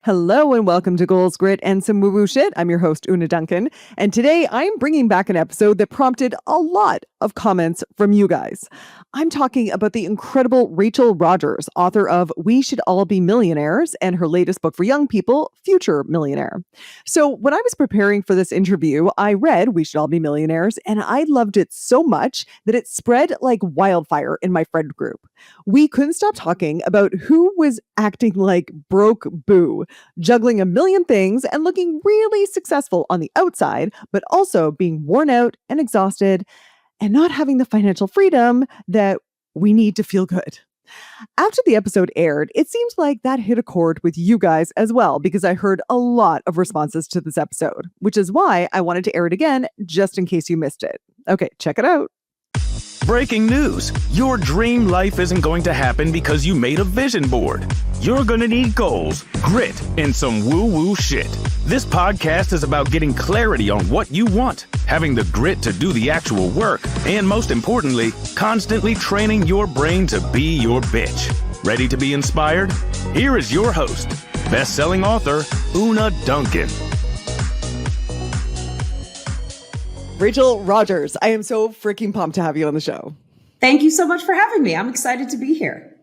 Hello and welcome to Goals, Grit, and Some Woo Woo Shit. I'm your host, Una Duncan. And today I'm bringing back an episode that prompted a lot of comments from you guys. I'm talking about the incredible Rachel Rodgers, author of We Should All Be Millionaires and her latest book for young people, Future Millionaire. So when I was preparing for this interview, I read We Should All Be Millionaires and I loved it so much that it spread like wildfire in my friend group. We couldn't stop talking about who was acting like broke boo, juggling a million things and looking really successful on the outside, but also being worn out and exhausted and not having the financial freedom that we need to feel good. After the episode aired, it seems like that hit a chord with you guys as well, because I heard a lot of responses to this episode, which is why I wanted to air it again, just in case you missed it. Okay, check it out. Breaking news. Your dream life isn't going to happen because you made a vision board. You're going to need goals, grit, and some woo-woo shit. This podcast is about getting clarity on what you want, having the grit to do the actual work, and most importantly, constantly training your brain to be your bitch. Ready to be inspired? Here is your host, best-selling author, Una Duncan. Rachel Rodgers, I am so freaking pumped to have you on the show. Thank you so much for having me. I'm excited to be here.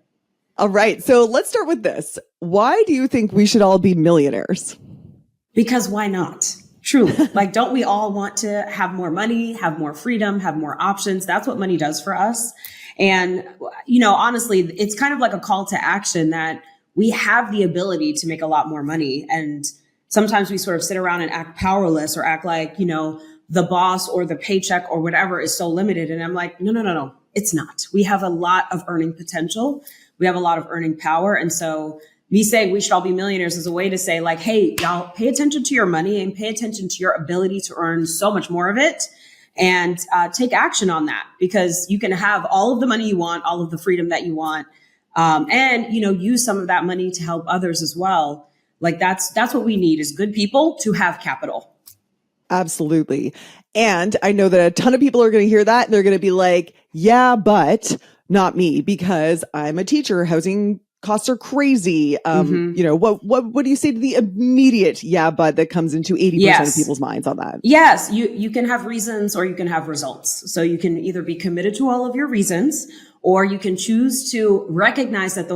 All right, so let's start with this. Why do you think we should all be millionaires? Because why not? Truly. Like, don't we all want to have more money, have more freedom, have more options? That's what money does for us. And, you know, honestly, it's kind of like a call to action that we have the ability to make a lot more money. And sometimes we sort of sit around and act powerless or act like, you know, the boss or the paycheck or whatever is so limited. And I'm like, no, it's not. We have a lot of earning potential. We have a lot of earning power. And so me saying we should all be millionaires is a way to say like, hey, y'all pay attention to your money and pay attention to your ability to earn so much more of it and take action on that, because you can have all of the money you want, all of the freedom that you want. And, you know, use some of that money to help others as well. Like that's what we need is good people to have capital. Absolutely. And I know that a ton of people are going to hear that and they're going to be like, yeah, but not me, because I'm a teacher. Housing costs are crazy. You know, what do you say to the immediate yeah, but that comes into 80% of people's minds on that? Yes, you can have reasons or you can have results. So you can either be committed to all of your reasons, or you can choose to recognize that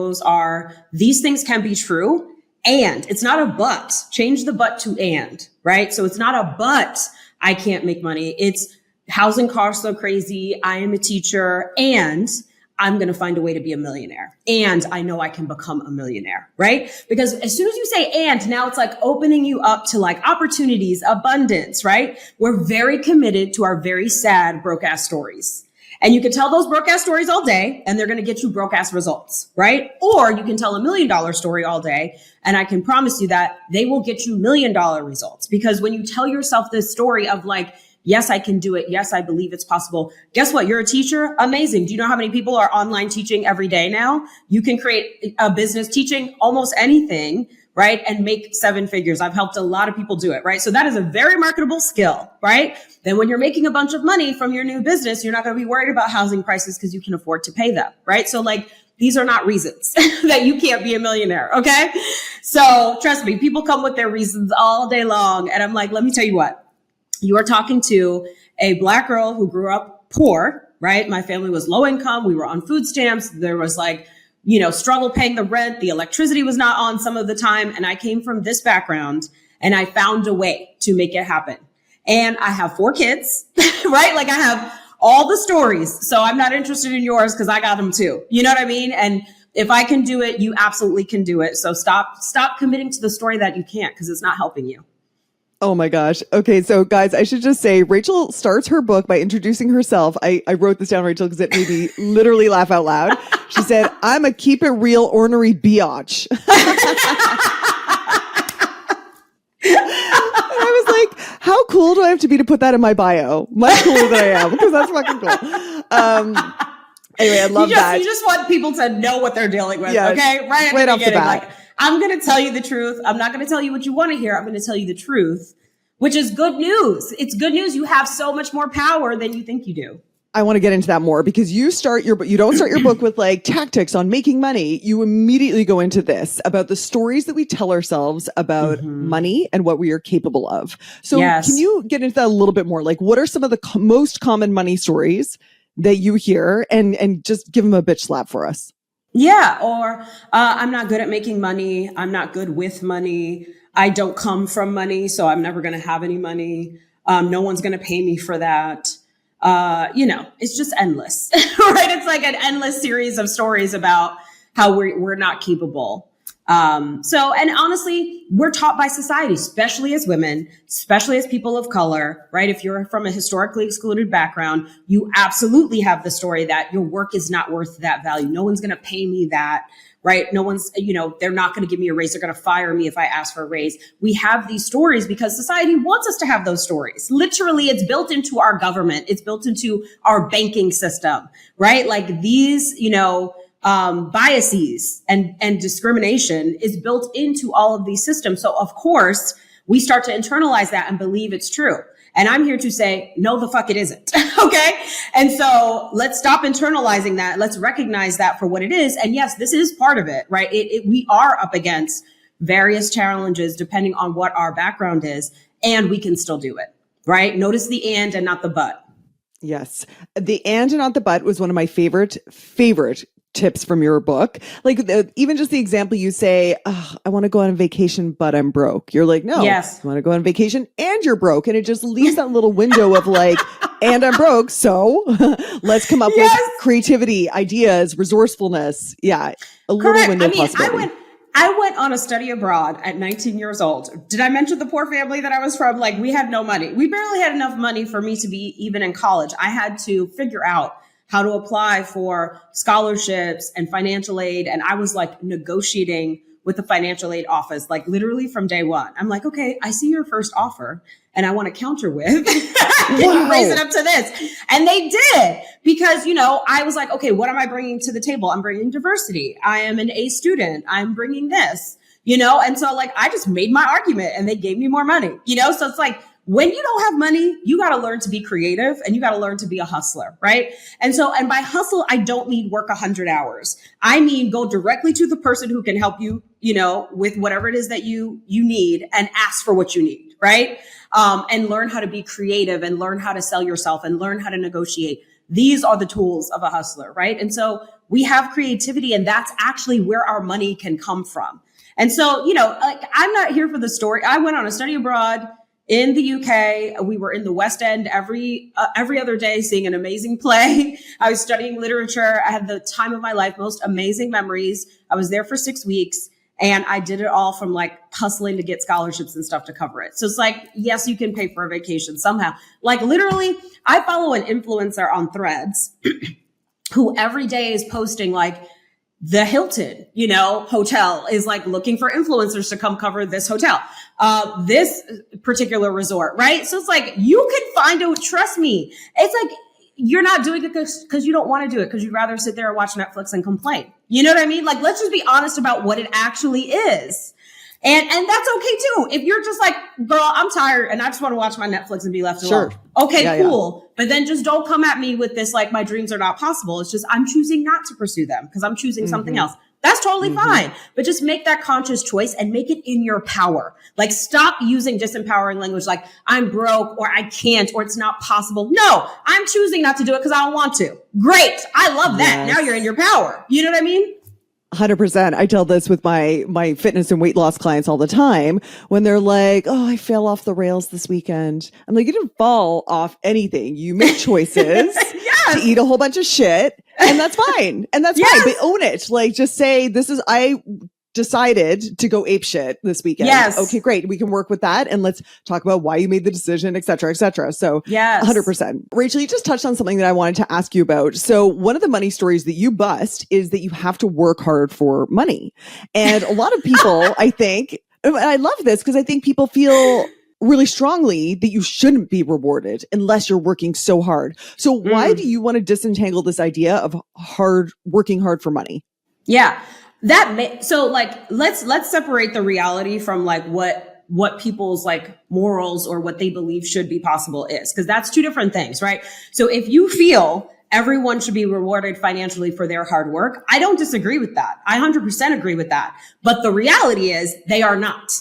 these things can be true. And it's not a but. Change the but to and, right? So it's not a but I can't make money. It's housing costs so crazy. I am a teacher and I'm going to find a way to be a millionaire. And I know I can become a millionaire, right? Because as soon as you say and, now it's like opening you up to like opportunities, abundance, right? We're very committed to our very sad broke ass stories. And you can tell those broke ass stories all day and they're going to get you broke ass results, right? Or you can tell $1 million story all day and I can promise you that they will get you $1 million results. Because when you tell yourself this story of like, yes, I can do it. Yes, I believe it's possible. Guess what? You're a teacher. Amazing. Do you know how many people are online teaching every day now? You can create a business teaching almost anything, right? And make 7 figures. I've helped a lot of people do it, right? So that is a very marketable skill, right? Then when you're making a bunch of money from your new business, you're not going to be worried about housing prices because you can afford to pay them, right? So like, these are not reasons that you can't be a millionaire, okay? So trust me, people come with their reasons all day long. And I'm like, let me tell you what, you are talking to a Black girl who grew up poor, right? My family was low income. We were on food stamps. There was like, you know, struggle paying the rent. The electricity was not on some of the time. And I came from this background and I found a way to make it happen. And I have 4 kids, right? Like I have all the stories. So I'm not interested in yours because I got them too. You know what I mean? And if I can do it, you absolutely can do it. So stop committing to the story that you can't, because it's not helping you. Oh my gosh. Okay, so guys, I should just say Rachel starts her book by introducing herself. I wrote this down, Rachel, because it made me literally laugh out loud. She said, I'm a keep it real ornery biatch. I was like, how cool do I have to be to put that in my bio? Much cooler than I am, because that's fucking cool. Anyway, I love that. You just want people to know what they're dealing with, yes, okay? Right off the bat. Like, I'm going to tell you the truth. I'm not going to tell you what you want to hear. I'm going to tell you the truth, which is good news. It's good news. You have so much more power than you think you do. I want to get into that more because you don't start your book with like tactics on making money. You immediately go into this about the stories that we tell ourselves about money and what we are capable of. So can you get into that a little bit more? Like, what are some of the most common money stories that you hear, and just give them a bitch slap for us? Yeah. Or I'm not good at making money. I'm not good with money. I don't come from money, so I'm never going to have any money. No one's going to pay me for that. It's just endless, right? It's like an endless series of stories about how we're not capable. And honestly, we're taught by society, especially as women, especially as people of color, right? If you're from a historically excluded background, you absolutely have the story that your work is not worth that value. No one's going to pay me that. Right? No one's, they're not going to give me a raise. They're going to fire me if I ask for a raise. We have these stories because society wants us to have those stories. Literally, it's built into our government. It's built into our banking system, right? Like these, biases and discrimination is built into all of these systems. So of course, we start to internalize that and believe it's true. And I'm here to say, no, the fuck it isn't. Okay. And so let's stop internalizing that. Let's recognize that for what it is. And yes, this is part of it, right? We are up against various challenges depending on what our background is, and we can still do it, right? Notice the and not the but. Yes. The and not the but was one of my favorite tips from your book. Like even just the example you say, I want to go on vacation, but I'm broke. You're like, no, yes. You want to go on vacation and you're broke. And it just leaves that little window of like, and I'm broke. So let's come up with creativity, ideas, resourcefulness. Yeah. A little window of possibility. I went on a study abroad at 19 years old. Did I mention the poor family that I was from? Like we had no money. We barely had enough money for me to be even in college. I had to figure out how to apply for scholarships and financial aid. And I was like negotiating with the financial aid office, like literally from day one. I'm like, okay, I see your first offer and I want to counter with, can you raise it up to this? And they did, because, I was like, okay, what am I bringing to the table? I'm bringing diversity. I am an A student. I'm bringing this, and so like, I just made my argument and they gave me more money, so it's like, when you don't have money, you got to learn to be creative and you got to learn to be a hustler, right? And by hustle, I don't mean work 100 hours. I mean, go directly to the person who can help you, with whatever it is that you need and ask for what you need, right? And learn how to be creative and learn how to sell yourself and learn how to negotiate. These are the tools of a hustler, right? And so we have creativity, and that's actually where our money can come from. And so, like, I'm not here for the story. I went on a study abroad in the UK. We were in the West End every other day seeing an amazing play. I was studying literature. I had the time of my life, most amazing memories. I was there for 6 weeks and I did it all from like hustling to get scholarships and stuff to cover it. So it's like, yes, you can pay for a vacation somehow. Like literally, I follow an influencer on Threads who every day is posting like, the Hilton, hotel is like looking for influencers to come cover this hotel, this particular resort, right? So it's like, you can trust me. It's like, you're not doing it because you don't want to do it, because you'd rather sit there and watch Netflix and complain. You know what I mean? Like, let's just be honest about what it actually is. And that's okay too. If you're just like, girl, I'm tired and I just want to watch my Netflix and be left alone. Okay, cool. Yeah. But then just don't come at me with this, like, my dreams are not possible. It's just, I'm choosing not to pursue them because I'm choosing something else. That's totally fine. But just make that conscious choice and make it in your power. Like, stop using disempowering language like I'm broke or I can't or it's not possible. No, I'm choosing not to do it because I don't want to. Great. I love that. Yes. Now you're in your power. You know what I mean? 100%. I tell this with my fitness and weight loss clients all the time when they're like, oh, I fell off the rails this weekend. I'm like, you didn't fall off anything. You made choices to eat a whole bunch of shit, and that's fine. And that's fine. But own it. Like, just say, I decided to go ape shit this weekend. Yes. Okay, great. We can work with that. And let's talk about why you made the decision, et cetera, et cetera. So 100%. Rachel, you just touched on something that I wanted to ask you about. So one of the money stories that you bust is that you have to work hard for money. And a lot of people, I think, and I love this because I think people feel really strongly that you shouldn't be rewarded unless you're working so hard. So why do you want to disentangle this idea of working hard for money? Yeah. So like, let's separate the reality from like what what people's like morals or what they believe should be possible is, because that's two different things, right? So if you feel everyone should be rewarded financially for their hard work, I don't disagree with that. I 100% agree with that. But the reality is they are not.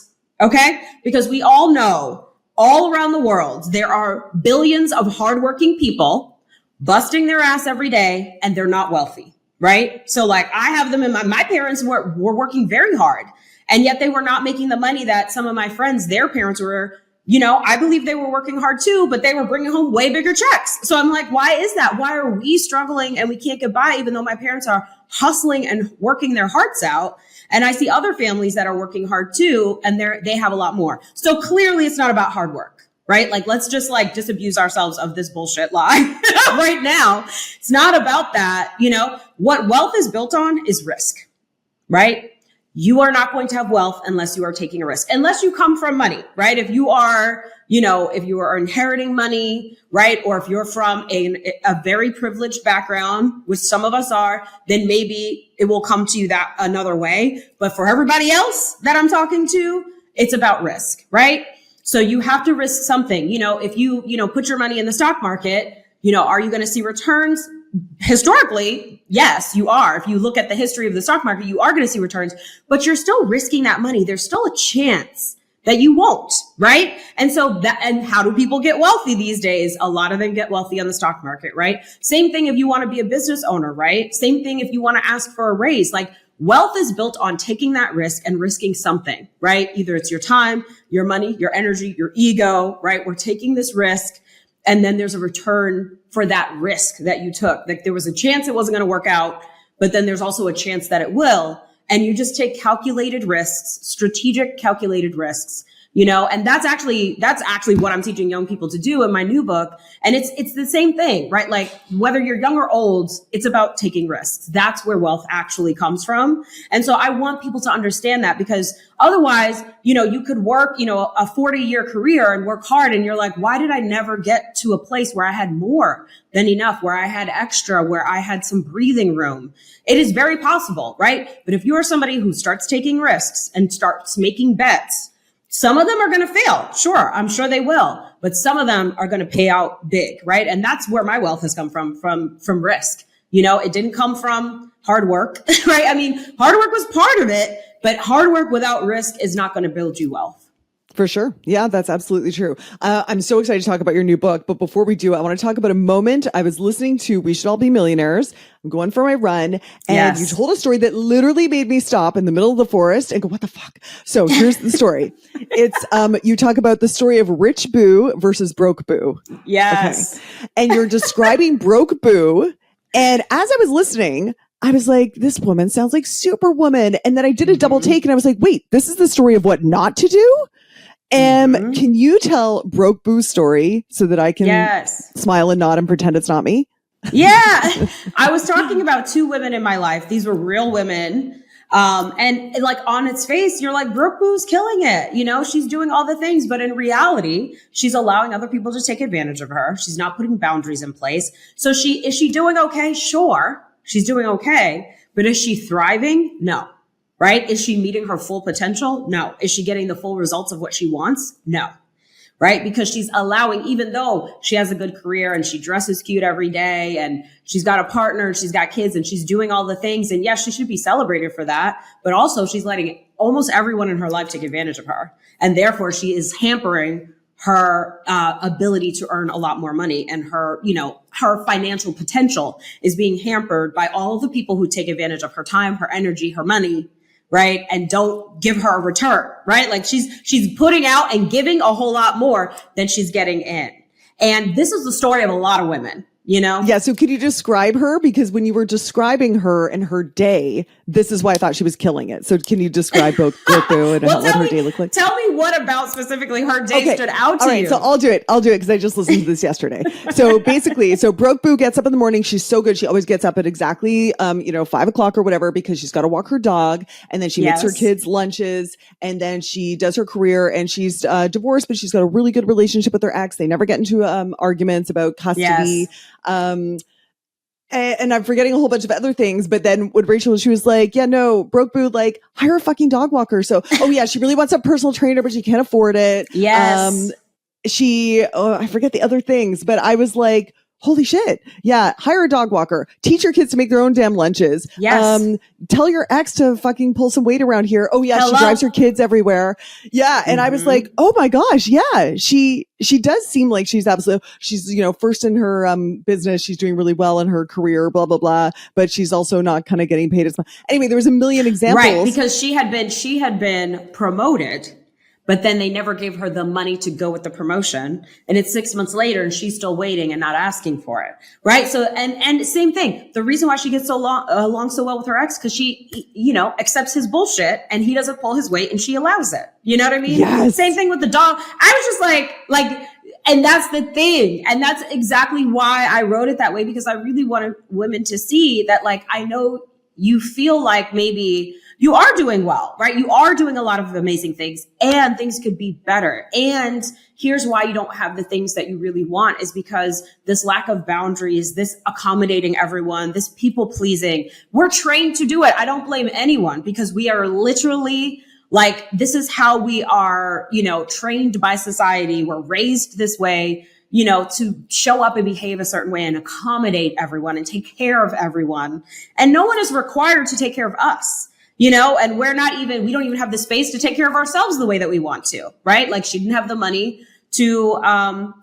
Okay? Because we all know all around the world, there are billions of hardworking people busting their ass every day and they're not wealthy, right? So like I have them in my parents were working very hard and yet they were not making the money that some of my friends, their parents were, I believe they were working hard too, but they were bringing home way bigger checks. So I'm like, why is that? Why are we struggling and we can't get by even though my parents are hustling and working their hearts out? And I see other families that are working hard too, and they have a lot more. So clearly it's not about hard work, right? Like, let's just disabuse ourselves of this bullshit lie right now. It's not about that. What wealth is built on is risk, right? You are not going to have wealth unless you are taking a risk, unless you come from money, right? If you are, if you are inheriting money, right? Or if you're from a very privileged background, which some of us are, then maybe it will come to you that another way. But for everybody else that I'm talking to, it's about risk, right? So you have to risk something. If you, put your money in the stock market, are you going to see returns? Historically, yes, you are. If you look at the history of the stock market, you are going to see returns, but you're still risking that money. There's still a chance that you won't, right? And so and how do people get wealthy these days? A lot of them get wealthy on the stock market, right? Same thing if you want to be a business owner, right? Same thing if you want to ask for a raise. Like wealth is built on taking that risk and risking something, right? Either it's your time, your money, your energy, your ego, right? We're taking this risk. And then there's a return for that risk that you took. Like there was a chance it wasn't going to work out, but then there's also a chance that it will. And you just take calculated risks, strategic calculated risks, and that's actually what I'm teaching young people to do in my new book. And it's the same thing, right? Like whether you're young or old, it's about taking risks. That's where wealth actually comes from. And so I want people to understand that because otherwise, you could work, a 40-year career and work hard. And you're like, why did I never get to a place where I had more than enough, where I had extra, where I had some breathing room? It is very possible, right? But if you are somebody who starts taking risks and starts making bets, some of them are going to fail. Sure. I'm sure they will, but some of them are going to pay out big, right? And that's where my wealth has come from risk. It didn't come from hard work, right? I mean, hard work was part of it, but hard work without risk is not going to build you wealth. For sure. Yeah, that's absolutely true. I'm so excited to talk about your new book. But before we do, I want to talk about a moment. I was listening to We Should All Be Millionaires. I'm going for my run. And you told a story that literally made me stop in the middle of the forest and go, what the fuck? So here's the story. It's you talk about the story of rich boo versus broke boo. Yes. Okay. And you're describing broke boo. And as I was listening, I was like, this woman sounds like Superwoman. And then I did a double take and I was like, wait, this is the story of what not to do? Can you tell broke boo's story so that I can smile and nod and pretend it's not me? Yeah. I was talking about two women in my life. These were real women. And like on its face, you're like, broke boo's killing it. She's doing all the things, but in reality, she's allowing other people to take advantage of her. She's not putting boundaries in place. So is she doing okay? Sure. She's doing okay. But is she thriving? No. Right? Is she meeting her full potential? No. Is she getting the full results of what she wants? No. Right? Because she's allowing, even though she has a good career and she dresses cute every day and she's got a partner and she's got kids and she's doing all the things. And yes, she should be celebrated for that. But also she's letting almost everyone in her life take advantage of her. And therefore she is hampering her ability to earn a lot more money, and her financial potential is being hampered by all of the people who take advantage of her time, her energy, her money, right? And don't give her a return, right? Like she's putting out and giving a whole lot more than she's getting in. And this is the story of a lot of women, Yeah. So could you describe her? Because when you were describing her and her day, this is why I thought she was killing it. So can you describe Boo and what her day looked like? Tell me what about specifically her day stood out to you. All right. So I'll do it because I just listened to this yesterday. So basically, broke Boo gets up in the morning. She's so good. She always gets up at exactly, 5:00 or whatever, because she's got to walk her dog, and then she makes her kids lunches, and then she does her career, and she's divorced, but she's got a really good relationship with her ex. They never get into arguments about custody. And I'm forgetting a whole bunch of other things. But then when she was like, yeah, no, broke boo, like hire a fucking dog walker. So, oh yeah, she really wants a personal trainer, but she can't afford it. Yes. I forget the other things, but I was like, holy shit. Yeah. Hire a dog walker, teach your kids to make their own damn lunches. Yes. Tell your ex to fucking pull some weight around here. Oh yeah. Hello? She drives her kids everywhere. Yeah. And I was like, oh my gosh. Yeah. She does seem like she's, first in her, business. She's doing really well in her career, blah, blah, blah. But she's also not kind of getting paid as much. Anyway, there was a million examples. Right. Because she had been promoted, but then they never gave her the money to go with the promotion. And it's 6 months later and she's still waiting and not asking for it. Right. So, and same thing. The reason why she gets along so well with her ex, because she, accepts his bullshit and he doesn't pull his weight and she allows it. You know what I mean? Yes. Same thing with the dog. I was just like, and that's the thing. And that's exactly why I wrote it that way, because I really wanted women to see that, like, I know you feel like maybe you are doing well, right? You are doing a lot of amazing things and things could be better. And here's why you don't have the things that you really want, is because this lack of boundaries, this accommodating everyone, this people pleasing, we're trained to do it. I don't blame anyone, because we are literally like, this is how we are, trained by society. We're raised this way, to show up and behave a certain way and accommodate everyone and take care of everyone. And no one is required to take care of us. And we don't even have the space to take care of ourselves the way that we want to, right? Like, she didn't have the money to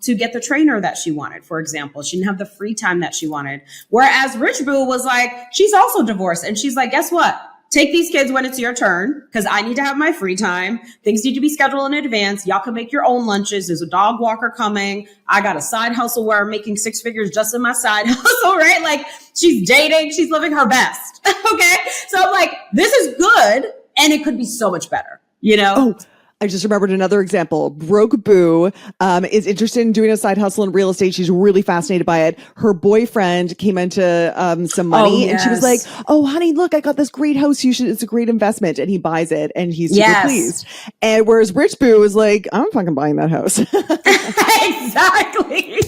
get the trainer that she wanted, for example. She didn't have the free time that she wanted. Whereas Rich Boo was like, she's also divorced. And she's like, guess what? Take these kids when it's your turn, because I need to have my free time. Things need to be scheduled in advance. Y'all can make your own lunches. There's a dog walker coming. I got a side hustle where I'm making 6 figures just in my side hustle, right? Like, she's dating. She's living her best. Okay. So I'm like, this is good. And it could be so much better, Oh, I just remembered another example. Broke Boo is interested in doing a side hustle in real estate. She's really fascinated by it. Her boyfriend came into some money and she was like, oh, honey, look, I got this great house. It's a great investment. And he buys it and he's super pleased. And whereas Rich Boo is like, I'm fucking buying that house. Exactly.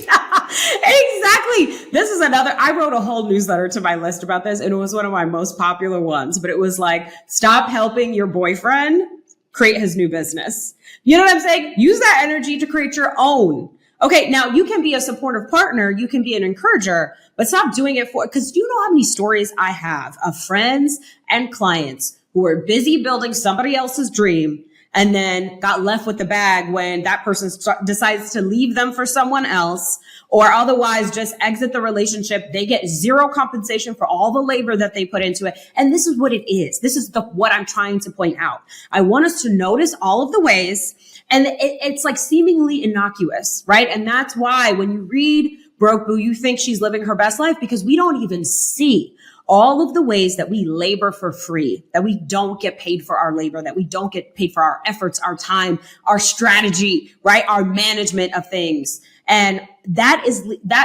Exactly. This is I wrote a whole newsletter to my list about this, and it was one of my most popular ones, but it was like, stop helping your boyfriend create his new business. You know what I'm saying? Use that energy to create your own. Okay. Now you can be a supportive partner. You can be an encourager, but stop doing it because you know how many stories I have of friends and clients who are busy building somebody else's dream and then got left with the bag when that person decides to leave them for someone else, or otherwise just exit the relationship. They get zero compensation for all the labor that they put into it. And this is what it is. This is what I'm trying to point out. I want us to notice all of the ways, and it's like seemingly innocuous, right? And that's why when you read Broke Boo, you think she's living her best life, because we don't even see all of the ways that we labor for free, that we don't get paid for our labor, that we don't get paid for our efforts, our time, our strategy, right? Our management of things. And that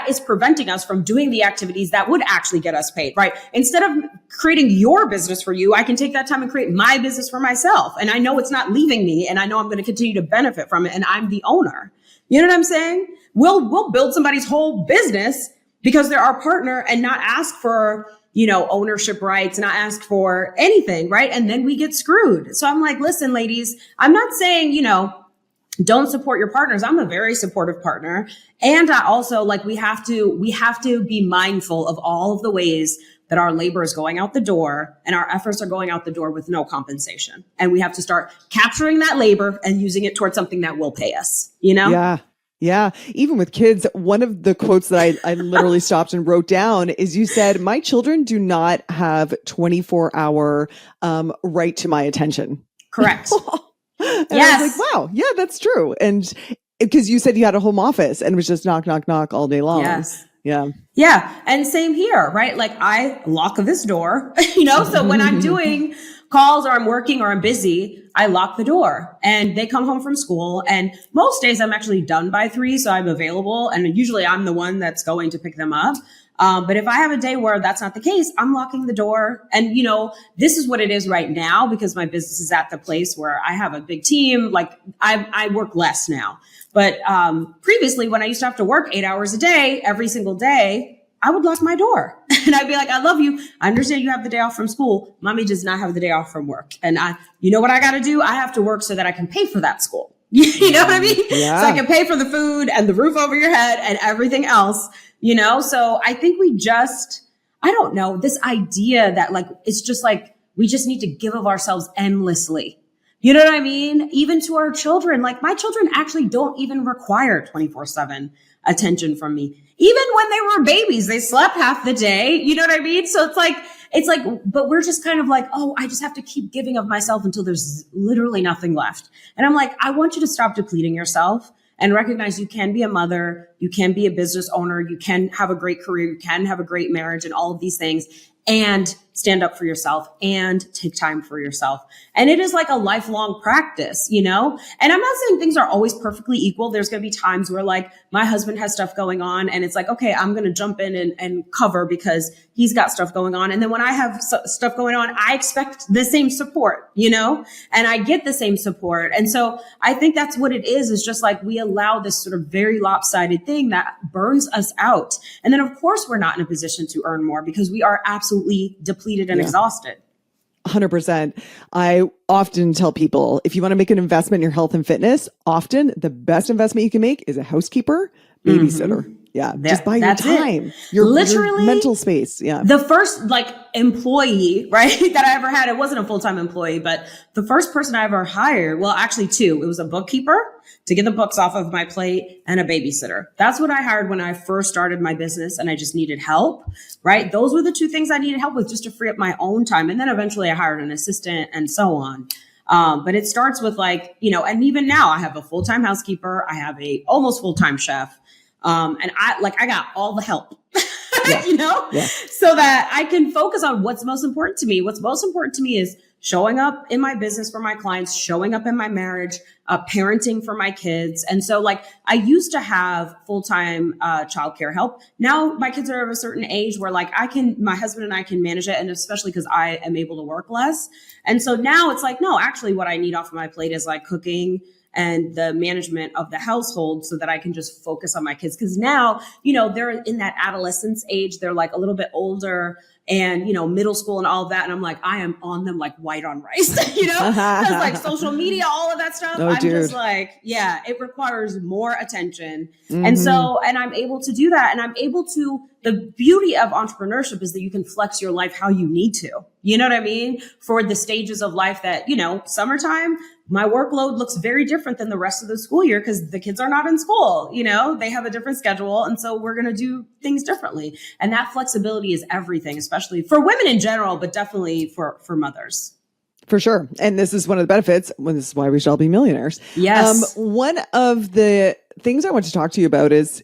is preventing us from doing the activities that would actually get us paid, right? Instead of creating your business for you, I can take that time and create my business for myself. And I know it's not leaving me, and I know I'm going to continue to benefit from it, and I'm the owner. You know what I'm saying? We'll build somebody's whole business because they're our partner and not ask for, ownership rights, not ask for anything, right? And then we get screwed. So I'm like, listen, ladies, I'm not saying, don't support your partners. I'm a very supportive partner. And I also we have to be mindful of all of the ways that our labor is going out the door and our efforts are going out the door with no compensation. And we have to start capturing that labor and using it towards something that will pay us, Yeah. Yeah. Even with kids, one of the quotes that I literally stopped and wrote down is you said, my children do not have 24-hour right to my attention. Correct. And I was like, wow, yeah, that's true. And because you said you had a home office and it was just knock, knock, knock all day long. Yes. Yeah. Yeah. And same here, right? Like, I lock this door, so when I'm doing calls or I'm working or I'm busy, I lock the door and they come home from school. And most days I'm actually done by 3. So I'm available. And usually I'm the one that's going to pick them up. But if I have a day where that's not the case, I'm locking the door. And, this is what it is right now, because my business is at the place where I have a big team. Like, I work less now. But previously, when I used to have to work 8 hours a day, every single day, I would lock my door and I'd be like, I love you. I understand you have the day off from school. Mommy does not have the day off from work. And you know what I got to do? I have to work so that I can pay for that school. You know what I mean? Yeah. So I can pay for the food and the roof over your head and everything else, So I think I don't know, this idea that like, it's just like, we just need to give of ourselves endlessly. You know what I mean? Even to our children, like my children actually don't even require 24/7 attention from me. Even when they were babies, they slept half the day. You know what I mean? So it's like, but we're just kind of like, oh, I just have to keep giving of myself until there's literally nothing left. And I'm like, I want you to stop depleting yourself and recognize you can be a mother, you can be a business owner, you can have a great career, you can have a great marriage and all of these things, and stand up for yourself and take time for yourself. And it is like a lifelong practice, And I'm not saying things are always perfectly equal. There's going to be times where like my husband has stuff going on and it's like, okay, I'm going to jump in and cover because he's got stuff going on. And then when I have stuff going on, I expect the same support, and I get the same support. And so I think that's what it is just like we allow this sort of very lopsided thing that burns us out. And then of course we're not in a position to earn more because we are absolutely depleted and exhausted. 100%. I often tell people, if you want to make an investment in your health and fitness, often the best investment you can make is a housekeeper, babysitter. Yeah. Just buy your time, your mental space. Yeah. The first like employee, right, that I ever had, it wasn't a full-time employee, but the first person I ever hired, well, actually two, it was a bookkeeper to get the books off of my plate and a babysitter. That's what I hired when I first started my business and I just needed help, right? Those were the two things I needed help with just to free up my own time. And then eventually I hired an assistant and so on. But it starts with like, and even now I have a full-time housekeeper. I have a almost full-time chef. And I got all the help, so that I can focus on what's most important to me. What's most important to me is showing up in my business for my clients, showing up in my marriage, parenting for my kids. And so like I used to have full-time childcare help. Now my kids are of a certain age where like my husband and I can manage it. And especially because I am able to work less. And so now it's like, no, actually what I need off of my plate is like cooking and the management of the household so that I can just focus on my kids. Cause now, they're in that adolescence age. They're like a little bit older and, middle school and all of that. And I'm like, I am on them like white on rice, cause like social media, all of that stuff. Just like, yeah, it requires more attention. And so, and I'm able to do that. And I'm able to, the beauty of entrepreneurship is that you can flex your life how you need to, you know what I mean? For the stages of life that, summertime, my workload looks very different than the rest of the school year because the kids are not in school, they have a different schedule. And so we're going to do things differently. And that flexibility is everything, especially for women in general, but definitely for mothers. For sure. And this is one of the benefits. This is why we shall be millionaires. Yes. One of the things I want to talk to you about is,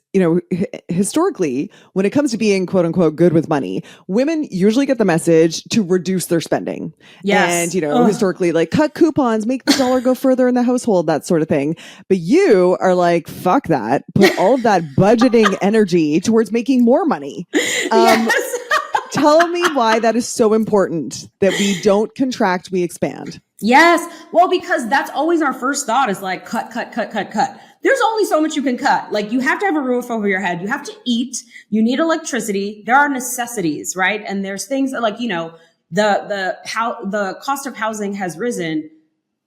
historically, when it comes to being quote unquote good with money, women usually get the message to reduce their spending. Yes. And, historically, like cut coupons, make the dollar go further in the household, that sort of thing. But you are like, fuck that. Put all of that budgeting energy towards making more money. Yes. Tell me why that is so important that we don't contract, we expand. Yes. Well, because that's always our first thought is like, cut. There's only so much you can cut. Like you have to have a roof over your head. You have to eat. You need electricity. There are necessities, right? And there's things that like, the cost of housing has risen.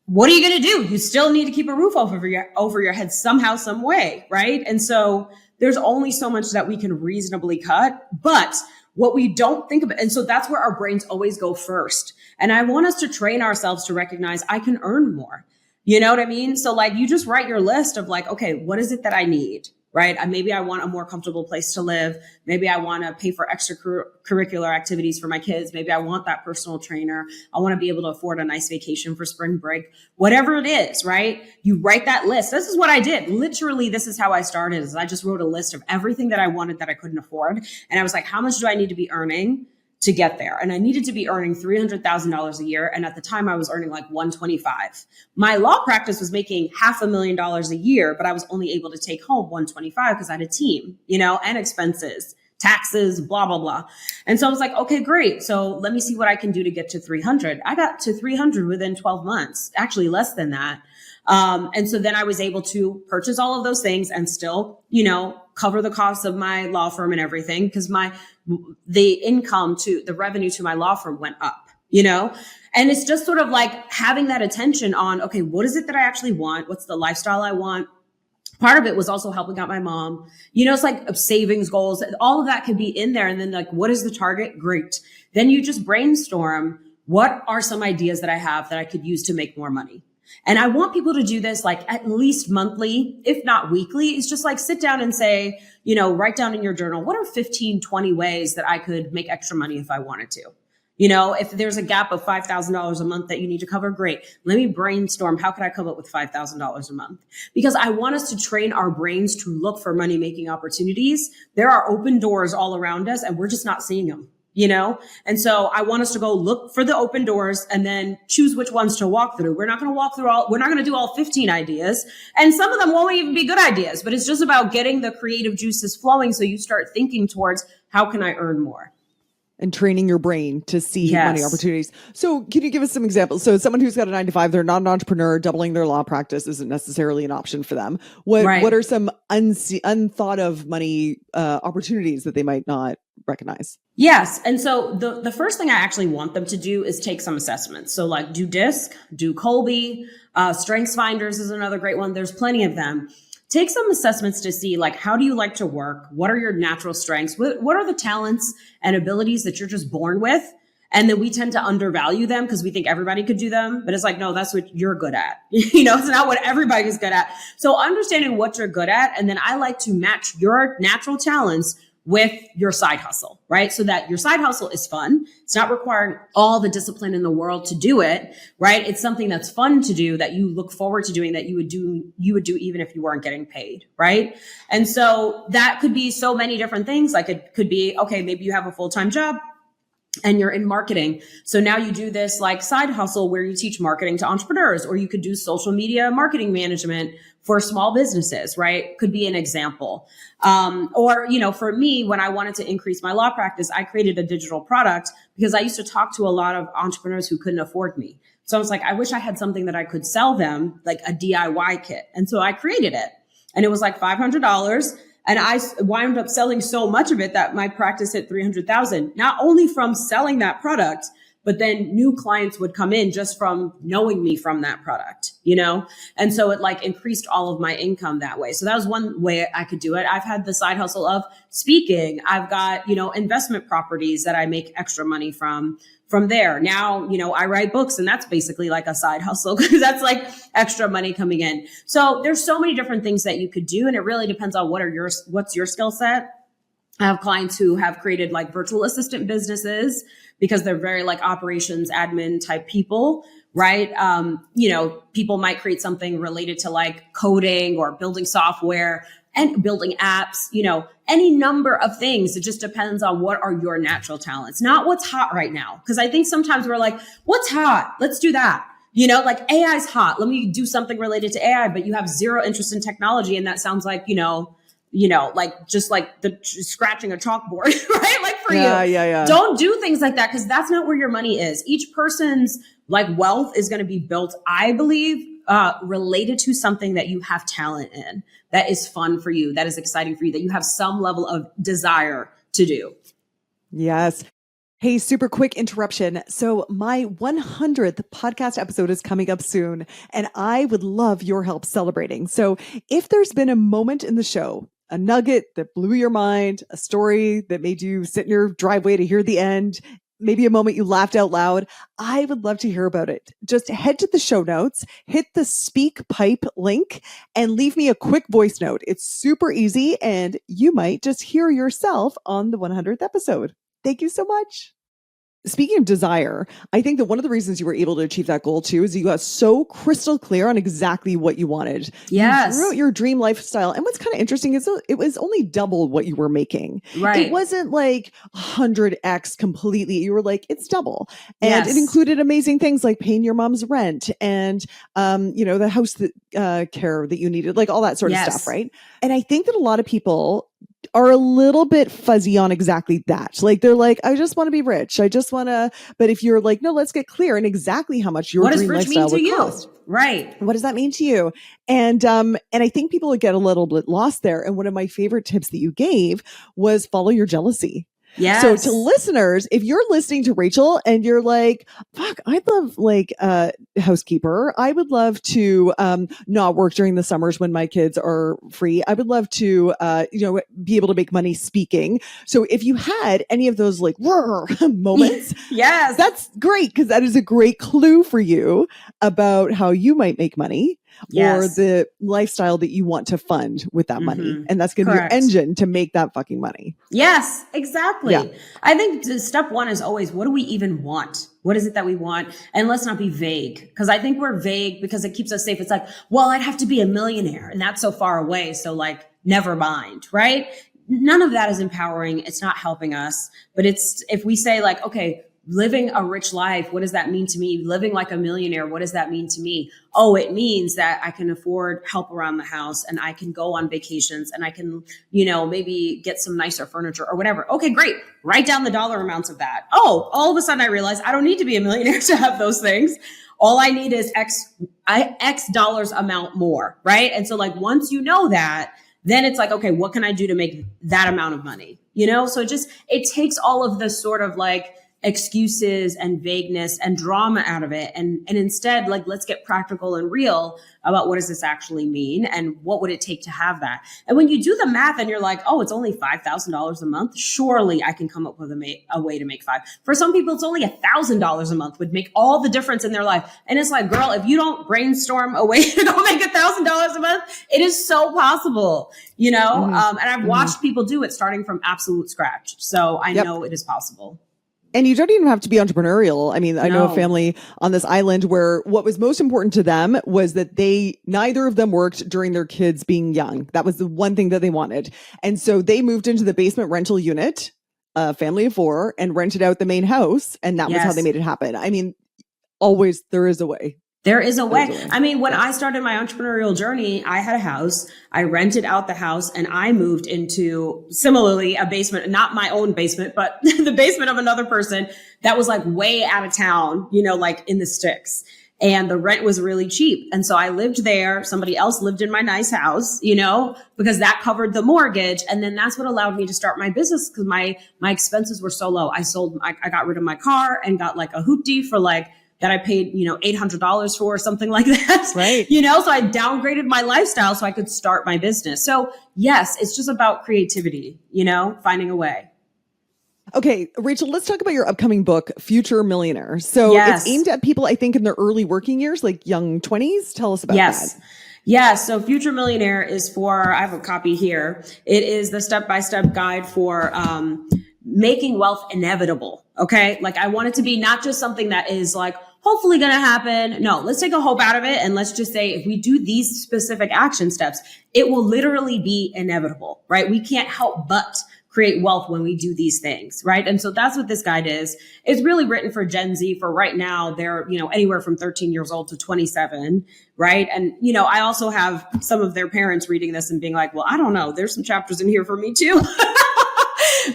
What are you going to do? You still need to keep a roof over your head somehow, some way, right? And so there's only so much that we can reasonably cut, but what we don't think about. And so that's where our brains always go first. And I want us to train ourselves to recognize I can earn more. You know what I mean? So like you just write your list of like, okay, what is it that I need? Right? Maybe I want a more comfortable place to live. Maybe I want to pay for extracurricular activities for my kids. Maybe I want that personal trainer. I want to be able to afford a nice vacation for spring break, whatever it is, right? You write that list. This is what I did. Literally, this is how I started is I just wrote a list of everything that I wanted that I couldn't afford. And I was like, how much do I need to be earning to get there? And I needed to be earning $300,000 a year. And at the time I was earning like 125. My law practice was making $500,000 a year, but I was only able to take home 125 because I had a team, and expenses, taxes, blah, blah, blah. And so I was like, okay, great. So let me see what I can do to get to 300. I got to 300 within 12 months, actually less than that. And so then I was able to purchase all of those things and still, cover the costs of my law firm and everything, because the revenue to my law firm went up, and it's just sort of like having that attention on, okay, what is it that I actually want? What's the lifestyle I want? Part of it was also helping out my mom. It's like savings goals. All of that could be in there. And then like, what is the target? Great. Then you just brainstorm, what are some ideas that I have that I could use to make more money? And I want people to do this like at least monthly, if not weekly. It's just like sit down and say, write down in your journal, what are 15, 20 ways that I could make extra money if I wanted to? If there's a gap of $5,000 a month that you need to cover, great. Let me brainstorm. How could I come up with $5,000 a month? Because I want us to train our brains to look for money making opportunities. There are open doors all around us and we're just not seeing them, And so I want us to go look for the open doors and then choose which ones to walk through. We're not going to we're not going to do all 15 ideas. And some of them won't even be good ideas, but it's just about getting the creative juices flowing. So you start thinking towards, how can I earn more? And training your brain to see money opportunities. So can you give us some examples? So someone who's got a 9-to-5, they're not an entrepreneur, doubling their law practice isn't necessarily an option for them. What are some unthought of money opportunities that they might not recognize? Yes. And so the first thing I actually want them to do is take some assessments. So like do DISC, do Colby, Strengths Finders is another great one. There's plenty of them. Take some assessments to see, like, how do you like to work? What are your natural strengths? What are the talents and abilities that you're just born with? And then we tend to undervalue them because we think everybody could do them. But it's like, no, that's what you're good at. It's not what everybody's good at. So understanding what you're good at. And then I like to match your natural talents with your side hustle, right? So that your side hustle is fun. It's not requiring all the discipline in the world to do it, right? It's something that's fun to do, that you look forward to doing, that you would do even if you weren't getting paid, right? And so that could be so many different things. Like it could be, okay, maybe you have a full-time job and you're in marketing. So now you do this like side hustle where you teach marketing to entrepreneurs, or you could do social media marketing management for small businesses, right? Could be an example. Or, for me, when I wanted to increase my law practice, I created a digital product because I used to talk to a lot of entrepreneurs who couldn't afford me. So I was like, I wish I had something that I could sell them, like a DIY kit. And so I created it, and it was like $500. And I wound up selling so much of it that my practice hit 300,000, not only from selling that product, but then new clients would come in just from knowing me from that product, And so it like increased all of my income that way. So that was one way I could do it. I've had the side hustle of speaking. I've got, investment properties that I make extra money from there. Now, I write books, and that's basically like a side hustle because that's like extra money coming in. So there's so many different things that you could do. And it really depends on what's your skill set. I have clients who have created like virtual assistant businesses because they're very like operations admin type people, right? People might create something related to like coding or building software and building apps, any number of things. It just depends on what are your natural talents, not what's hot right now. Because I think sometimes we're like, what's hot? Let's do that. Like AI is hot. Let me do something related to AI, but you have zero interest in technology. And that sounds like, like just like the scratching a chalkboard, right? Like for you, don't do things like that, because that's not where your money is. Each person's like wealth is going to be built, I believe, related to something that you have talent in, that is fun for you, that is exciting for you, that you have some level of desire to do. Yes. Hey, super quick interruption. So my 100th podcast episode is coming up soon, and I would love your help celebrating. So if there's been a moment in the show, a nugget that blew your mind, a story that made you sit in your driveway to hear the end, maybe a moment you laughed out loud, I would love to hear about it. Just head to the show notes, hit the Speak Pipe link, and leave me a quick voice note. It's super easy, and you might just hear yourself on the 100th episode. Thank you so much. Speaking of desire, I think that one of the reasons you were able to achieve that goal too is you got so crystal clear on exactly what you wanted. Yes. You drew out your dream lifestyle. And what's kind of interesting is it was only double what you were making. Right. It wasn't like 100x completely. You were like, it's double. And It included amazing things like paying your mom's rent and, the house care that you needed, like all that sort of stuff. Right. And I think that a lot of people are a little bit fuzzy on exactly that. Like they're like, I just want to be rich. I just want to, but if you're like, no, let's get clear on exactly how much your What does dream rich lifestyle mean to would you? cost. Right. What does that mean to you? And I think people would get a little bit lost there. And one of my favorite tips that you gave was follow your jealousy. Yes. So to listeners, if you're listening to Rachel and you're like, fuck, I'd love like a housekeeper. I would love to not work during the summers when my kids are free. I would love to, be able to make money speaking. So if you had any of those like moments, yes, that's great, because that is a great clue for you about how you might make money. Or the lifestyle that you want to fund with that money. And that's going to be your engine to make that fucking money. Yes, exactly. Yeah. I think step one is always, what do we even want? What is it that we want? And let's not be vague, because I think we're vague because it keeps us safe. It's like, well, I'd have to be a millionaire and that's so far away. So like, never mind, right? None of that is empowering. It's not helping us. But it's, if we say like, okay, living a rich life, what does that mean to me? Living like a millionaire, what does that mean to me? Oh, it means that I can afford help around the house and I can go on vacations and I can, maybe get some nicer furniture or whatever. Okay, great. Write down the dollar amounts of that. Oh, all of a sudden I realize I don't need to be a millionaire to have those things. All I need is X dollars amount more, right? And so like, once you know that, then it's like, okay, what can I do to make that amount of money? So it takes all of this sort of like excuses and vagueness and drama out of it. And instead, like, let's get practical and real about what does this actually mean and what would it take to have that. And when you do the math and you're like, oh, it's only $5,000 a month. Surely I can come up with a way to make $5,000. For some people, it's only $1,000 a month would make all the difference in their life. And it's like, girl, if you don't brainstorm a way to go make $1,000 a month, it is so possible, and I've watched people do it starting from absolute scratch. So I know it is possible. And you don't even have to be entrepreneurial. I mean, I know a family on this island where what was most important to them was that neither of them worked during their kids being young. That was the one thing that they wanted. And so they moved into the basement rental unit, a family of 4, and rented out the main house. And that was how they made it happen. I mean, always there is a way. There is a way. I mean, when I started my entrepreneurial journey, I had a house. I rented out the house and I moved into similarly a basement, not my own basement, but the basement of another person that was like way out of town, like in the sticks. And the rent was really cheap. And so I lived there. Somebody else lived in my nice house, because that covered the mortgage. And then that's what allowed me to start my business, because my expenses were so low. I got rid of my car and got like a hoopty for like, that I paid, $800 for or something like that. Right. So I downgraded my lifestyle so I could start my business. So yes, it's just about creativity, finding a way. Okay, Rachel, let's talk about your upcoming book, Future Millionaire. So it's aimed at people, I think, in their early working years, like young 20s. Tell us about that. Yes. So Future Millionaire is for, I have a copy here. It is the step-by-step guide for, making wealth inevitable. Okay. Like I want it to be not just something that is like, hopefully going to happen. No, let's take a hope out of it. And let's just say, if we do these specific action steps, it will literally be inevitable, right? We can't help but create wealth when we do these things, right? And so that's what this guide is. It's really written for Gen Z. For right now, they're, anywhere from 13 years old to 27, right? And, I also have some of their parents reading this and being like, well, I don't know. There's some chapters in here for me too.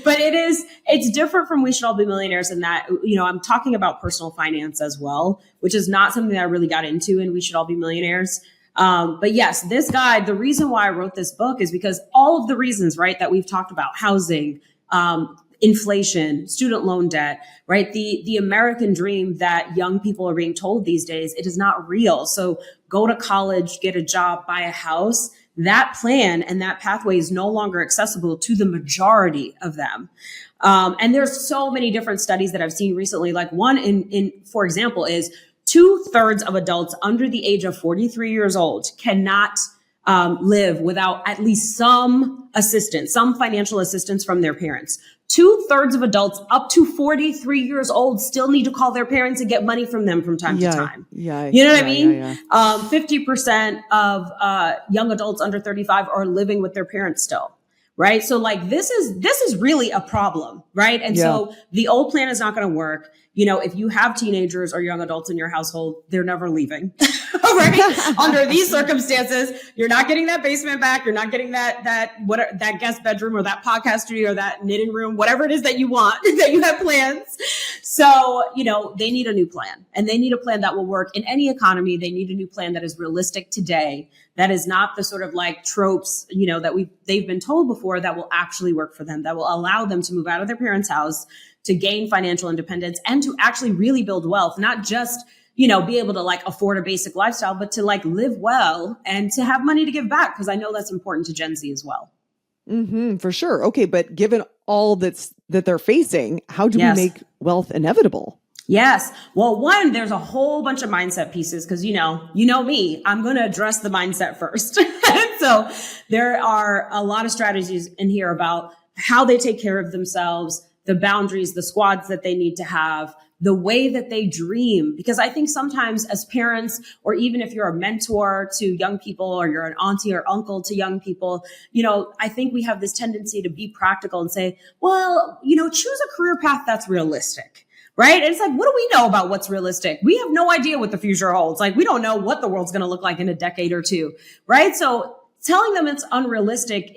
But it's different from We Should All Be Millionaires in that, I'm talking about personal finance as well, which is not something that I really got into in We Should All Be Millionaires. But yes, this guide, the reason why I wrote this book is because all of the reasons, right, that we've talked about, housing, inflation, student loan debt, right? The American dream that young people are being told these days, it is not real. So go to college, get a job, buy a house. That plan and that pathway is no longer accessible to the majority of them. And there's so many different studies that I've seen recently. Like one for example, is 2/3 of adults under the age of 43 years old cannot live without at least some assistance, some financial assistance from their parents. 2/3 of adults up to 43 years old still need to call their parents and get money from them from time to time. Yeah. You know what I mean? 50% of young adults under 35 are living with their parents still, right? So like this is really a problem, right? And so the old plan is not going to work. You know, if you have teenagers or young adults in your household, they're never leaving, right? Under these circumstances, you're not getting that basement back. You're not getting that guest bedroom or that podcast studio or that knitting room, whatever it is that you want, that you have plans. So, you know, they need a new plan, and they need a plan that will work in any economy. They need a new plan that is realistic today. That is not the sort of like tropes, you know, that they've been told before, that will actually work for them, that will allow them to move out of their parents' house, to gain financial independence, and to actually really build wealth, not just, you know, be able to like afford a basic lifestyle, but to like live well and to have money to give back. Because I know that's important to Gen Z as well. For sure. Okay. But given all that they're facing, how do we make wealth inevitable? Yes. Well, one, there's a whole bunch of mindset pieces because, you know me, I'm going to address the mindset first. So there are a lot of strategies in here about how they take care of themselves, the boundaries, the squads that they need to have, the way that they dream. Because I think sometimes as parents, or even if you're a mentor to young people, or you're an auntie or uncle to young people, you know, I think we have this tendency to be practical and say, well, you know, choose a career path that's realistic. Right. And it's like, what do we know about what's realistic? We have no idea what the future holds. Like, we don't know what the world's going to look like in a decade or two. Right. So telling them it's unrealistic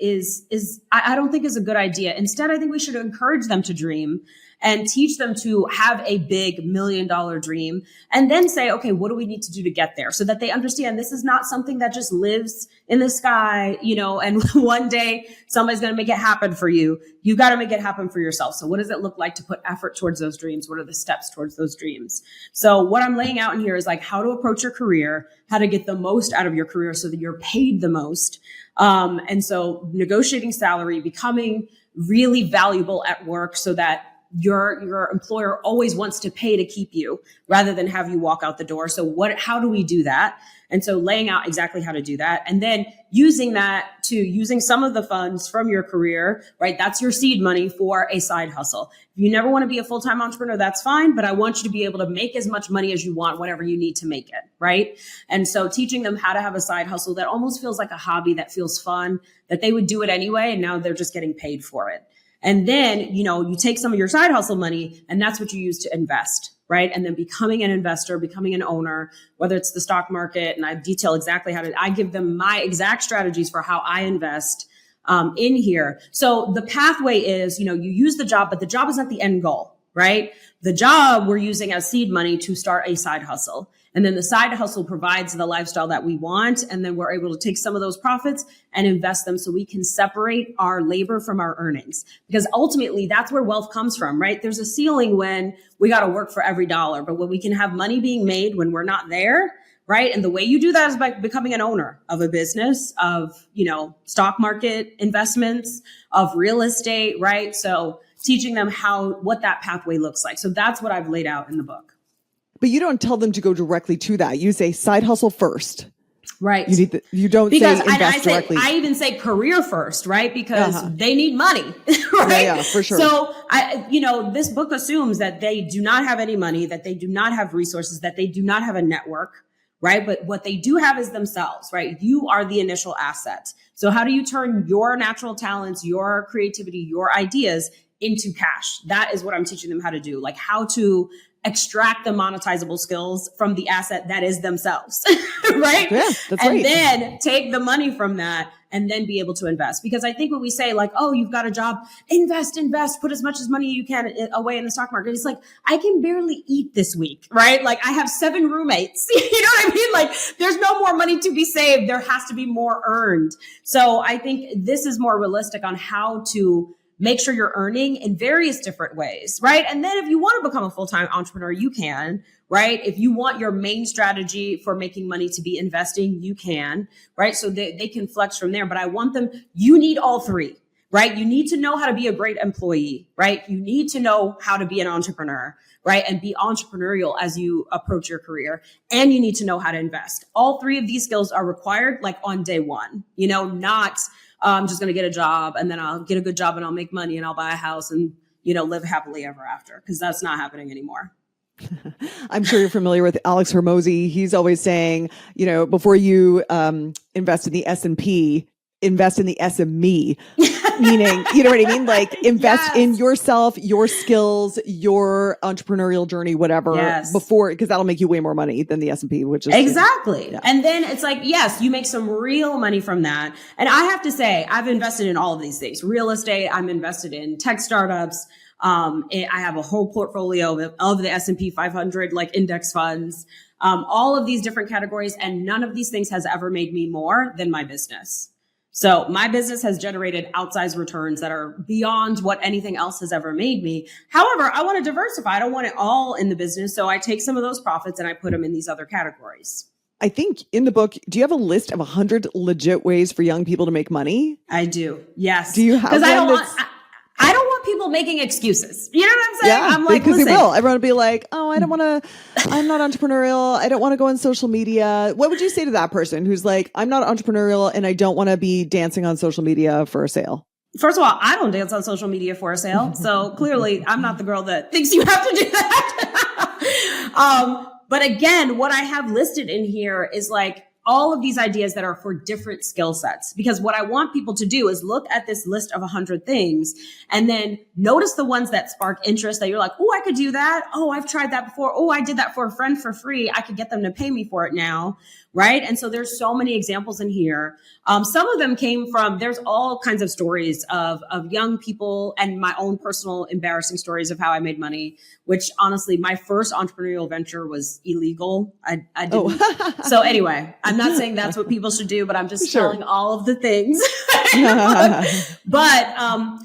I don't think is a good idea. Instead, I think we should encourage them to dream and teach them to have a big $1 million dream, and then say, okay, what do we need to do to get there? So that they understand this is not something that just lives in the sky, you know, and one day somebody's going to make it happen for you. You got to make it happen for yourself. So what does it look like to put effort towards those dreams? What are the steps towards those dreams? So what I'm laying out in here is like how to approach your career, how to get the most out of your career so that you're paid the most. And so negotiating salary, becoming really valuable at work so that your employer always wants to pay to keep you rather than have you walk out the door. So how do we do that? And so laying out exactly how to do that, and then using some of the funds from your career, right? That's your seed money for a side hustle. If you never want to be a full-time entrepreneur, that's fine, but I want you to be able to make as much money as you want, whatever you need to make it, right? And so teaching them how to have a side hustle that almost feels like a hobby, that feels fun, that they would do it anyway, and now they're just getting paid for it. And then, you know, you take some of your side hustle money and that's what you use to invest, right? And then becoming an investor, becoming an owner, whether it's the stock market, and I detail exactly I give them my exact strategies for how I invest in here. So the pathway is, you know, you use the job, but the job is not the end goal, right? The job we're using as seed money to start a side hustle. And then the side hustle provides the lifestyle that we want. And then we're able to take some of those profits and invest them so we can separate our labor from our earnings. Because ultimately, that's where wealth comes from, right? There's a ceiling when we got to work for every dollar. But when we can have money being made when we're not there, right? And the way you do that is by becoming an owner of a business, of, you know, stock market investments, of real estate, right? So teaching them what that pathway looks like. So that's what I've laid out in the book. But you don't tell them to go directly to that. You say side hustle first. Right. You don't say invest directly. I even say career first, right? Because they need money, right? Yeah, for sure. So this book assumes that they do not have any money, that they do not have resources, that they do not have a network, right? But what they do have is themselves, right? You are the initial asset. So how do you turn your natural talents, your creativity, your ideas into cash? That is what I'm teaching them how to do, like how to extract the monetizable skills from the asset that is themselves, right? Yeah, that's and right. Then take the money from that and then be able to invest. Because I think when we say like, oh, you've got a job, invest, put as much as money you can away in the stock market. It's like, I can barely eat this week, right? Like I have 7 roommates, you know what I mean? Like there's no more money to be saved. There has to be more earned. So I think this is more realistic on how to make sure you're earning in various different ways, right? And then if you want to become a full-time entrepreneur, you can, right? If you want your main strategy for making money to be investing, you can, right? So they can flex from there. But I want them, you need all three, right? You need to know how to be a great employee, right? You need to know how to be an entrepreneur, right? And be entrepreneurial as you approach your career. And you need to know how to invest. All 3 of these skills are required like on day one, you know, not I'm just going to get a job and then I'll get a good job and I'll make money and I'll buy a house and, you know, live happily ever after, because that's not happening anymore. I'm sure you're familiar with Alex Hormozy. He's always saying, you know, before you invest in the S&P, invest in the SME. Meaning, you know what I mean? Like invest in Yes. yourself, your skills, your entrepreneurial journey, whatever, Yes. before, because that'll make you way more money than the S&P, which is Exactly. Yeah. And then it's like, yes, you make some real money from that. And I have to say, I've invested in all of these things. Real estate, I'm invested in tech startups. I have a whole portfolio of the S&P 500, like index funds, all of these different categories. And none of these things has ever made me more than my business. So my business has generated outsized returns that are beyond what anything else has ever made me. However, I want to diversify. I don't want it all in the business. So I take some of those profits and I put them in these other categories. I think in the book, do you have a list of 100 legit ways for young people to make money? I do. Yes. Do you have Because I don't one want, I don't want people making excuses. You know what I'm saying? Yeah, I'm like, because listen. they will. Everyone will be like, oh, I don't want to, I'm not entrepreneurial. I don't want to go on social media. What would you say to that person who's like, I'm not entrepreneurial and I don't want to be dancing on social media for a sale? First of all, I don't dance on social media for a sale. So clearly I'm not the girl that thinks you have to do that. But again, what I have listed in here is like all of these ideas that are for different skill sets. Because what I want people to do is look at this list of 100 things and then notice the ones that spark interest that you're like, oh, I could do that. Oh, I've tried that before. Oh, I did that for a friend for free. I could get them to pay me for it now. Right. And so there's so many examples in here. Some of them came from, there's all kinds of stories of young people and my own personal embarrassing stories of how I made money, which honestly, my first entrepreneurial venture was illegal. I didn't. Oh. So anyway, I'm not saying that's what people should do, but I'm just telling all of the things. But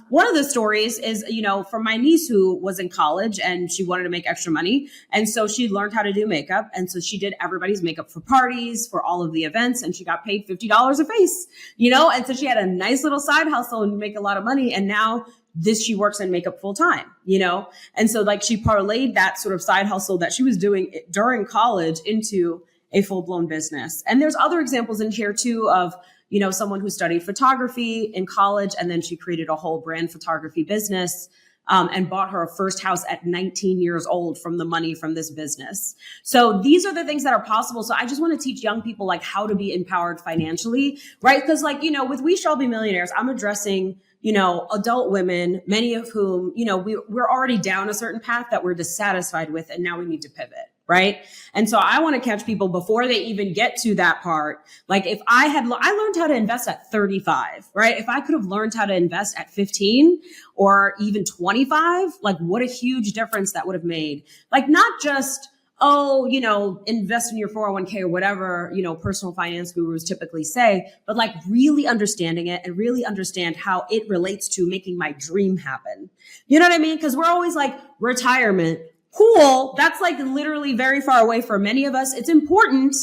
one of the stories is, you know, from my niece who was in college and she wanted to make extra money. And so she learned how to do makeup. And so she did everybody's makeup for parties, for all of the events, and she got paid $50 a face, you know? And so she had a nice little side hustle and make a lot of money. And now she works in makeup full time, you know? And so like she parlayed that sort of side hustle that she was doing during college into a full blown business. And there's other examples in here too of, you know, someone who studied photography in college and then she created a whole brand photography business. And bought her first house at 19 years old from the money from this business. So these are the things that are possible. So I just want to teach young people like how to be empowered financially, right? Because like, you know, with We Shall Be Millionaires, I'm addressing, you know, adult women, many of whom, you know, we're already down a certain path that we're dissatisfied with. And now we need to pivot. Right. And so I want to catch people before they even get to that part. Like if I learned how to invest at 35, right? If I could have learned how to invest at 15 or even 25, like what a huge difference that would have made. Like not just, oh, you know, invest in your 401k or whatever, you know, personal finance gurus typically say, but like really understanding it and really understand how it relates to making my dream happen. You know what I mean? Because we're always like retirement. Cool. That's like literally very far away for many of us. It's important,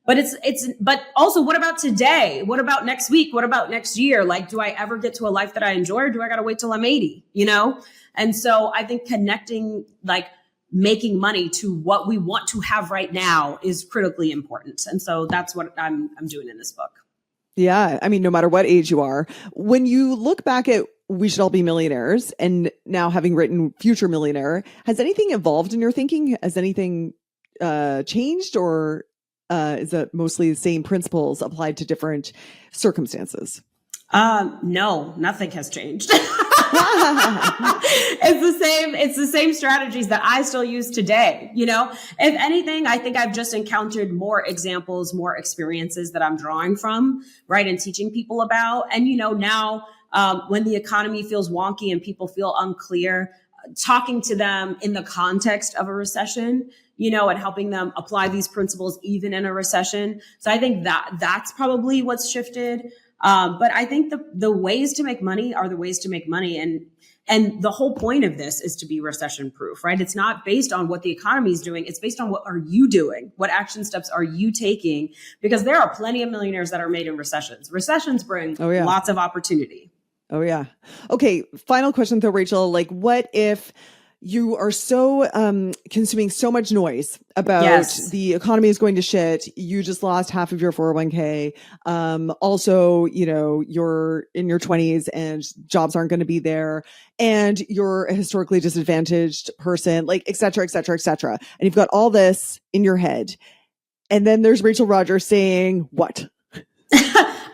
but but also what about today? What about next week? What about next year? Like, do I ever get to a life that I enjoy or do I got to wait till I'm 80, you know? And so I think connecting like making money to what we want to have right now is critically important. And so that's what I'm doing in this book. Yeah. I mean, no matter what age you are, when you look back at We Should All Be Millionaires and now having written Future Millionaire, has anything evolved in your thinking? Has anything changed, or is it mostly the same principles applied to different circumstances? No, nothing has changed. It's the same strategies that I still use today. You know, if anything, I think I've just encountered more examples, more experiences that I'm drawing from, right, and teaching people about. And, you know, now when the economy feels wonky and people feel unclear, talking to them in the context of a recession, you know, and helping them apply these principles even in a recession. So I think that's probably what's shifted. But I think the ways to make money are the ways to make money. And the whole point of this is to be recession proof, right? It's not based on what the economy is doing. It's based on what are you doing? What action steps are you taking? Because there are plenty of millionaires that are made in recessions. Recessions bring lots of opportunity. Oh, yeah. Okay. Final question though, Rachel, like what if you are so consuming so much noise about the economy is going to shit. You just lost half of your 401k. Also, you know, you're in your 20s and jobs aren't going to be there. And you're a historically disadvantaged person, like et cetera, et cetera, et cetera. And you've got all this in your head. And then there's Rachel Rodgers saying what?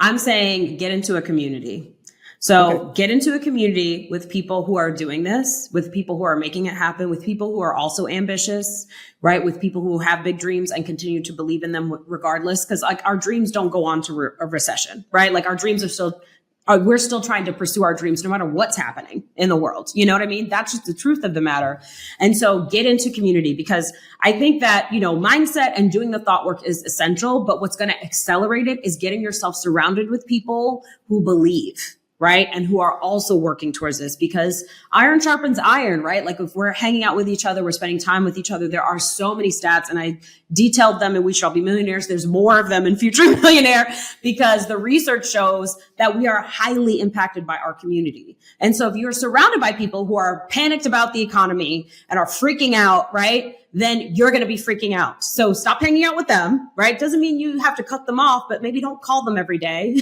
I'm saying get into a community. So get into a community with people who are doing this, with people who are making it happen, with people who are also ambitious, right? With people who have big dreams and continue to believe in them regardless. Cause like our dreams don't go on to a recession, right? Like our dreams are still, we're still trying to pursue our dreams no matter what's happening in the world. You know what I mean? That's just the truth of the matter. And so get into community, because I think that, mindset and doing the thought work is essential, but what's going to accelerate it is getting yourself surrounded with people who believe, right? And who are also working towards this, because iron sharpens iron, right? Like if we're hanging out with each other, we're spending time with each other. There are so many stats, and I detailed them in We Shall Be Millionaires. There's more of them in Future Millionaire, because the research shows that we are highly impacted by our community. And so if you're surrounded by people who are panicked about the economy and are freaking out, right? Then you're going to be freaking out. So stop hanging out with them, right? Doesn't mean you have to cut them off, but maybe don't call them every day,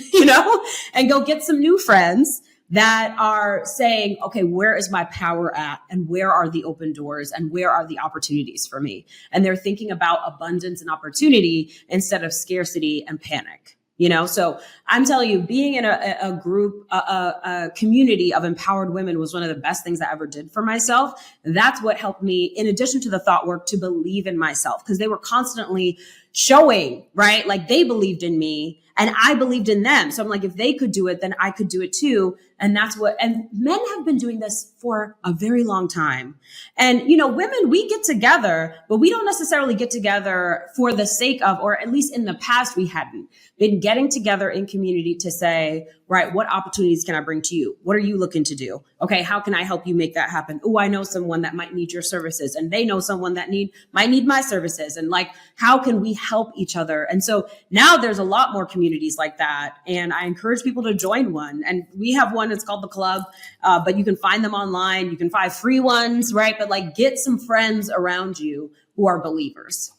and go get some new friends that are saying, okay, where is my power at? And where are the open doors? And where are the opportunities for me? And they're thinking about abundance and opportunity instead of scarcity and panic. So I'm telling you, being in a group, a community of empowered women was one of the best things I ever did for myself. That's what helped me, in addition to the thought work, to believe in myself, because they were constantly showing, right? Like they believed in me and I believed in them. So I'm like, if they could do it, then I could do it too. And and men have been doing this for a very long time. And, women, we get together, but we don't necessarily get together for the sake of, or at least in the past, we hadn't been getting together in community to say, right, what opportunities can I bring to you? What are you looking to do? Okay, how can I help you make that happen? Oh, I know someone that might need your services, and they know someone that might need my services. And like, how can we help each other? And so now there's a lot more communities like that. And I encourage people to join one. And we have one, it's called The Club, but you can find them online. You can find free ones, right? But like, get some friends around you who are believers.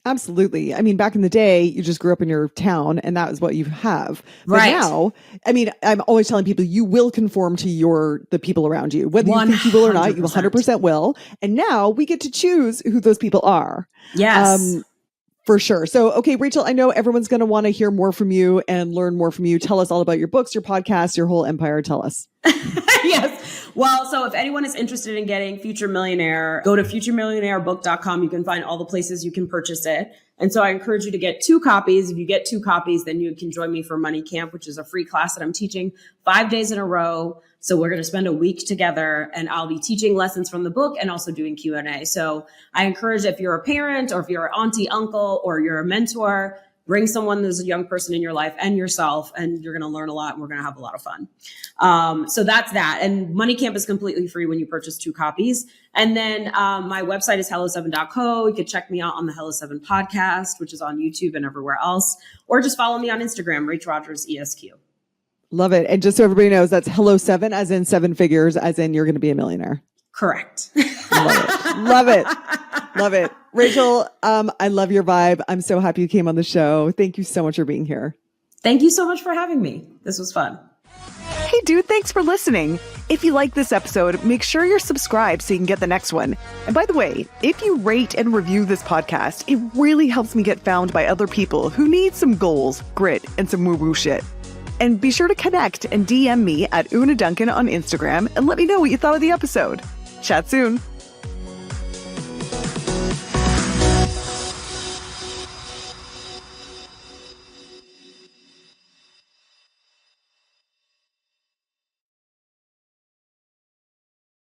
Absolutely. I mean, back in the day, you just grew up in your town and that was what you have. But right now, I mean, I'm always telling people you will conform to the people around you. Whether you think you will or not, you 100% will. And now we get to choose who those people are. Yes. For sure. So, okay, Rachel, I know everyone's going to want to hear more from you and learn more from you. Tell us all about your books, your podcast, your whole empire. Tell us. Yes. Well, so if anyone is interested in getting Future Millionaire, go to futuremillionairebook.com. You can find all the places you can purchase it. And so I encourage you to get 2 copies. If you get 2 copies, then you can join me for Money Camp, which is a free class that I'm teaching 5 days in a row. So we're going to spend a week together, and I'll be teaching lessons from the book and also doing Q&A. So I encourage, if you're a parent or if you're an auntie, uncle, or you're a mentor, bring someone who's a young person in your life and yourself, and you're going to learn a lot and we're going to have a lot of fun. So that's that. And Money Camp is completely free when you purchase 2 copies. And then my website is hello7.co. You can check me out on the Hello 7 podcast, which is on YouTube and everywhere else, or just follow me on Instagram, Rachel Rodgers ESQ. Love it. And just so everybody knows, that's Hello 7, as in 7 figures, as in you're going to be a millionaire. Correct. Love it. Love it. Love it. Rachel, I love your vibe. I'm so happy you came on the show. Thank you so much for being here. Thank you so much for having me. This was fun. Hey, dude, thanks for listening. If you like this episode, make sure you're subscribed so you can get the next one. And by the way, if you rate and review this podcast, it really helps me get found by other people who need some goals, grit, and some woo-woo shit. And be sure to connect and DM me at Una Duncan on Instagram and let me know what you thought of the episode. Chat soon.